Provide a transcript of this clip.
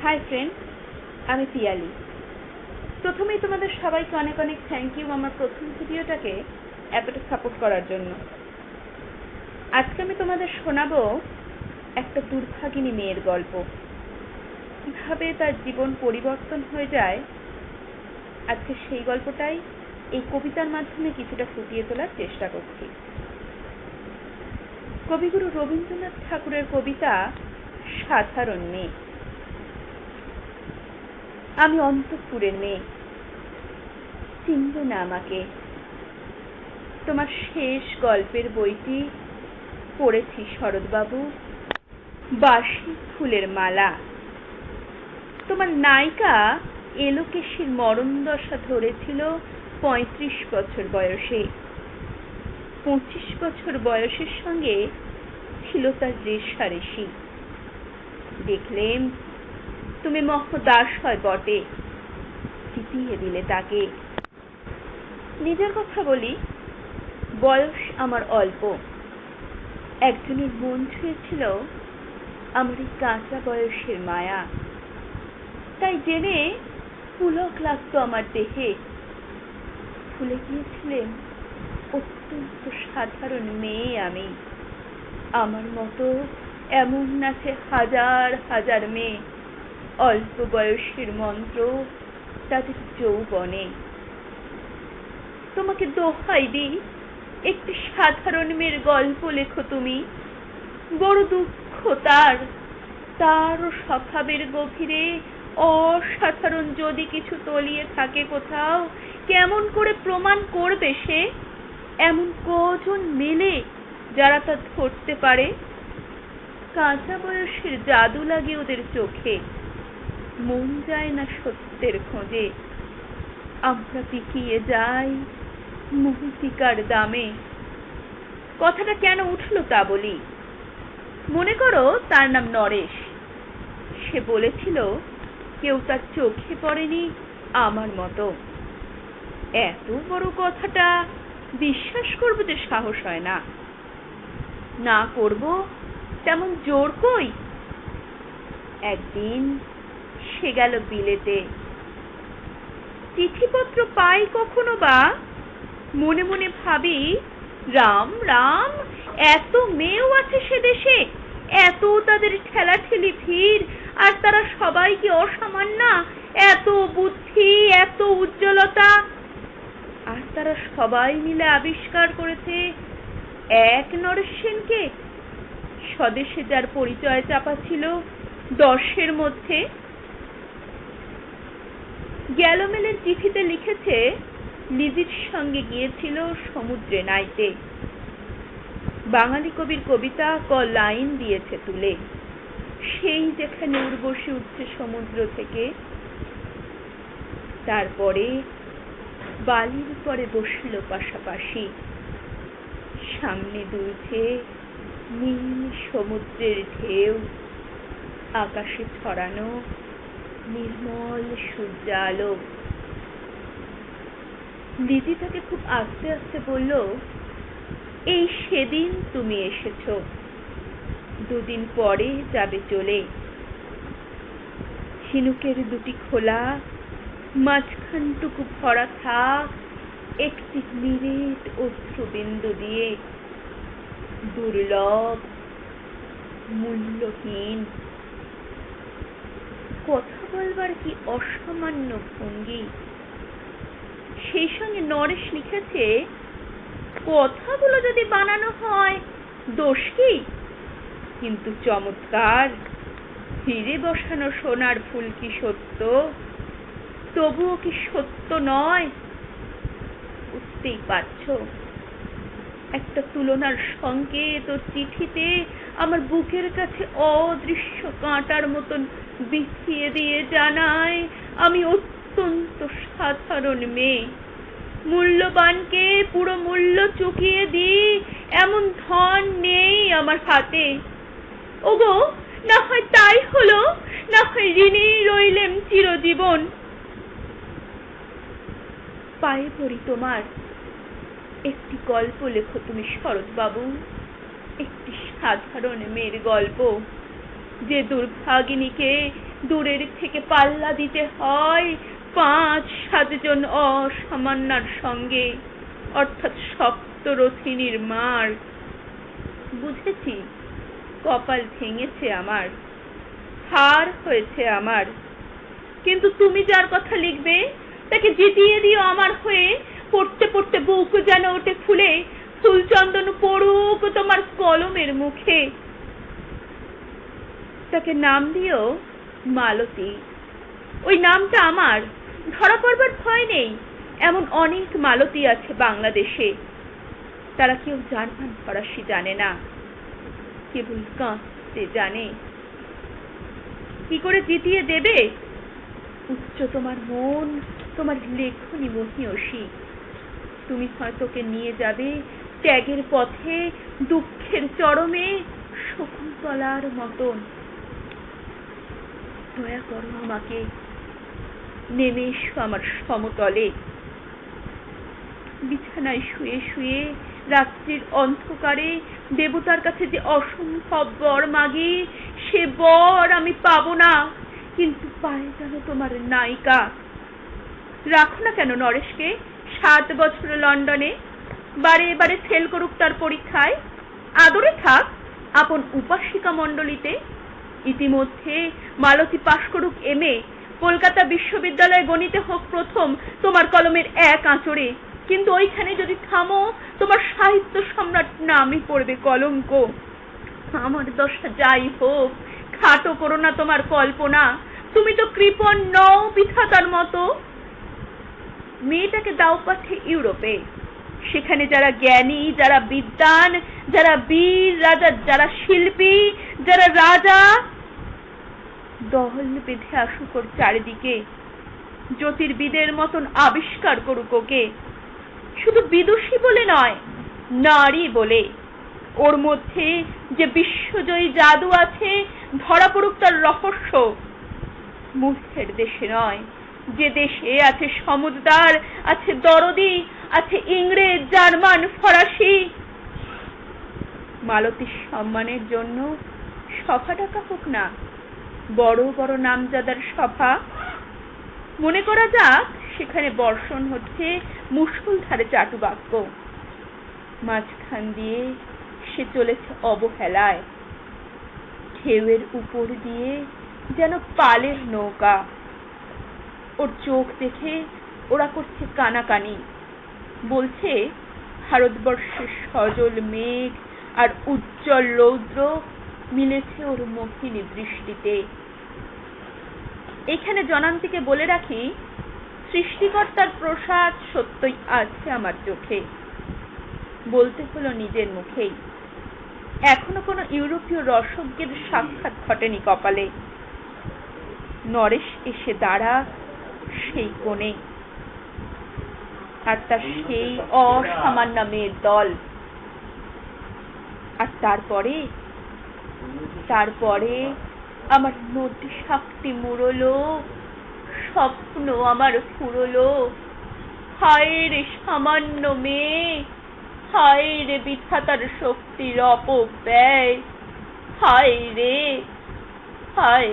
Hi friend, আমি পিয়ালি। প্রথমেই তোমাদের সবাইকে অনেক অনেক থ্যাংক ইউ আমার প্রথম ভিডিওটাকে এতটা সাপোর্ট করার জন্য। আজকে আমি তোমাদের শোনাবো একটা দুর্ভাগিনী মেয়ের গল্প, কিভাবে তার জীবন পরিবর্তন হয়ে যায়। আজকে সেই গল্পটাই এই কবিতার মাধ্যমে কিছুটা ফুটিয়ে তোলার চেষ্টা করছি। কবিগুরু রবীন্দ্রনাথ ঠাকুরের কবিতা সাধারণ মেয়ে। আমি অন্তঃপুরের মেয়ে, চিনবে না আমাকে। তোমার শেষ গল্পের বইটি পড়েছি শরৎবাবু, বাসি ফুলের মালা। তোমার নায়িকা এলোকেশীর মরণদশা ধরেছিল 35 বছর বয়সে। 25 বছর বয়সের সঙ্গে ছিল তার রেশারেশি। দেখলেন তুমি মহদাস হয় বটে, চিতিয়ে দিলে তাকে। নিজের কথা বলি, বয়স আমার অল্প। একজনের মন ছুঁয়েছিল আমার এই কাঁচা বয়সের মায়া, তাই জেনে পুলক লাগতো আমার দেহে। ভুলে গিয়েছিলেন অত্যন্ত সাধারণ মেয়ে আমি। আমার মতো এমন নাচে হাজার হাজার মেয়ে, অল্প বয়সের মন্ত্র তাদের যৌবনে। তোমাকে দোহাই দিই, একটি সাধারণ মেয়ের গল্প লেখো তুমি। বড় দুঃখ তারও স্বভাবের গভীরে অসাধারণ যদি কিছু তলিয়ে থাকে কোথাও, কেমন করে প্রমাণ করবে সে? এমন কজন মেলে যারা তা ধরতে পারে? কাঁচা বয়সের জাদু লাগে ওদের চোখে, মন যায় না সত্যের খোঁজে। আমরা পিকিয়ে যাই মূতিকার দামে। কথাটা কেন উঠলো তা বলি। মনে করো তার নাম নরেশ। সে বলেছিল কেউ তার চোখে পড়েনি আমার মতো। এত বড় কথাটা বিশ্বাস করবো যে সাহস হয় না। না করব তেমন জোর কই। একদিন সে গেল বিলেতে। চিঠিপত্র পাই কখনো বা, মনে মনে ভাবি রাম রাম, এত মেয়েও আছে সে দেশে, এত তাদের ঠেলাঠেলি ভিড়, আর তারা সবাই কি অসামান্য? এত বুদ্ধি, এত উজ্জ্বলতা, আর তারা সবাই মিলে আবিষ্কার করেছে এক নরেশ সেনকে, স্বদেশে যার পরিচয় চাপা ছিল 10-এর মধ্যে। গ্যালোমেলের চিঠিতে লিখেছে লিজির সঙ্গে গিয়েছিল সমুদ্রে নাইতে। বাঙালি কবির কবিতা ক লাইন দিয়েছে তুলে, সেই যেখানে উর্বশী উঠছে সমুদ্র থেকে। তারপরে বালির পরে বসল পাশাপাশি, সামনে দুলছে নীল সমুদ্রের ঢেউ, আকাশে ছড়ানো নির্মল সূর্যালো। লিজি তাকে খুব আস্তে আস্তে বলল, এই সেদিন তুমি এসেছো, 2 দিন পরে যাবে চলে। ঝিনুকের দুটি খোলা, মাঝখানটুকু ভরা থাক একটি নিরেট অশ্রুবিন্দু দিয়ে। দুর্লভ, মূল্যহীন। কথা বলবার কি অসামান্য ভঙ্গি। সেই সঙ্গে নরেশ লিখেছে, কথাগুলো যদি বানানো হয় দোষ কি? কিন্তু চমৎকার, হিরে বসানো সোনার ফুল কি সত্য? তবুও কি সত্য নয়? বুঝতেই পারছো, একটা তুলনার সংকেত ও চিঠিতে আমার বুকের কাছে অদৃশ্য কাঁটার মতন বিছিয়ে দিয়ে জানায় আমি অত্যন্ত সাধারণ মেয়ে। মূল্যবানকে পুরো মূল্য চুকিয়ে দিই এমন ধন নেই আমার হাতে। ওগো, না হয় তাই হলো, না হয় ঋণী রইলেম চিরজীবন। পায়ে পড়ি তোমার, একটি গল্প লেখো তুমি শরৎবাবু, একটি সাধারণ মেয়ের গল্প, যে দুর্ভাগিনীকে দূরের থেকে পাল্লা দিতে হয় 5-7 জন অসামান্যার সঙ্গে, অর্থাৎ সপ্তরথিনীর মার। বুঝেছি, কপাল ভেঙেছে আমার, হার হয়েছে আমার। কিন্তু তুমি যার কথা লিখবে তাকে জিতিয়ে দিও আমার হয়ে। পড়তে পড়তে বুক যেন ওঠে ফুলে, ফুলচন্দন পড়ুক তোমার কলমের মুখে। তাকে নাম দিও মালতী। ওই নামটা আমার, ধরা পড়বার ভয় নেই। এমন অনেক মালতী আছে বাংলাদেশে, তারা কেউ জার্মান ফরাসি জানে না, কেবল কাঁদতে জানে। কি করে জিতিয়ে দেবে? উচ্চ তোমার মন, তোমার লেখনী মহিয়সী। তুমি হয়তো ওকে নিয়ে যাবে ত্যাগের পথে, দুঃখের চরমে, শকুন্তলার মতন। দয়া করো আমাকে, নেমে এসো আমার সমতলে। বিছানায় শুয়ে শুয়ে রাত্রির অন্ধকারে দেবতার কাছে যে অসম্ভব বর মাগি, সে বর আমি পাবো না, কিন্তু পায়ে যেন তোমার নায়িকা। রাখো না কেন নরেশকে 7 বছর লন্ডনে, বারে বারে ফেল করুক তার পরীক্ষায়, আদরে থাক আপন উপাসিকা মণ্ডলীতে। ইতিমধ্যে মালতী পাশ করুক MA, কলকাতা বিশ্ববিদ্যালয়ে গণিতে হোক প্রথম তোমার কলমের এক আঁচড়ে। কিন্তু ওইখানে যদি থামো, তোমার সাহিত্য সম্রাট নামই পড়বে কলঙ্ক। আমার দশা যাই হোক, খাটো করো না তোমার কল্পনা। তুমি তো কৃপণ নও বিধাতার মতো। মেয়েটাকে দাও পাঠে ইউরোপে, সেখানে যারা জ্ঞানী, যারা বিদ্বান, যারা বীর রাজা, যারা শিল্পী, যারা রাজা, দহল বেঁধে আসুক ওর চারিদিকে। জ্যোতির্বিদের মতন আবিষ্কার করুক ওকে, শুধু বিদুষী বলে নয়, নারী বলে। ওর মধ্যে যে বিশ্বজয়ী জাদু আছে, ধরা পড়ুক তার রহস্য। মূর্খের দেশে নয়, যে দেশে আছে সমুদ্র, আছে দরদি, আছে ইংরেজ, জার্মান, ফরাসি। মালতীর সম্মানের জন্য সভা ডাকা হোক না, বড় বড় নামজাদার সভা। মনে করা যাক সেখানে বর্ষণ হচ্ছে মুষলধারে চাটুবাক্য, মাঝখান দিয়ে সে চলেছে অবহেলায়, ঢেউয়ের উপর দিয়ে যেন পালের নৌকা। ওর চোখ দেখে ওরা করছে কানাকানি, বলছে ভারতবর্ষের সজল মেঘ আর উজ্জ্বল রৌদ্র মিলেছে ওর মোহিনী দৃষ্টিতে। এখানে জনান্তিকে বলে রাখি, সৃষ্টিকর্তার প্রসাদ সত্যই আছে আমার চোখে। বলতে হলো নিজের মুখেই। এখনো কোনো ইউরোপীয় রসজ্ঞের সাক্ষাৎ ঘটেনি কপালে। নরেশ এসে দাঁড়া সেই কোণে, আর তার সেই অসামান্য মেয়ের দল। আর তারপরে আমার নদী শক্তি মুড়লো, স্বপ্ন আমার ফুরলো। হায় রে সামান্য মেয়ে, হায় রে বিধাতার শক্তির অপব্যয়, হায় রে হায়।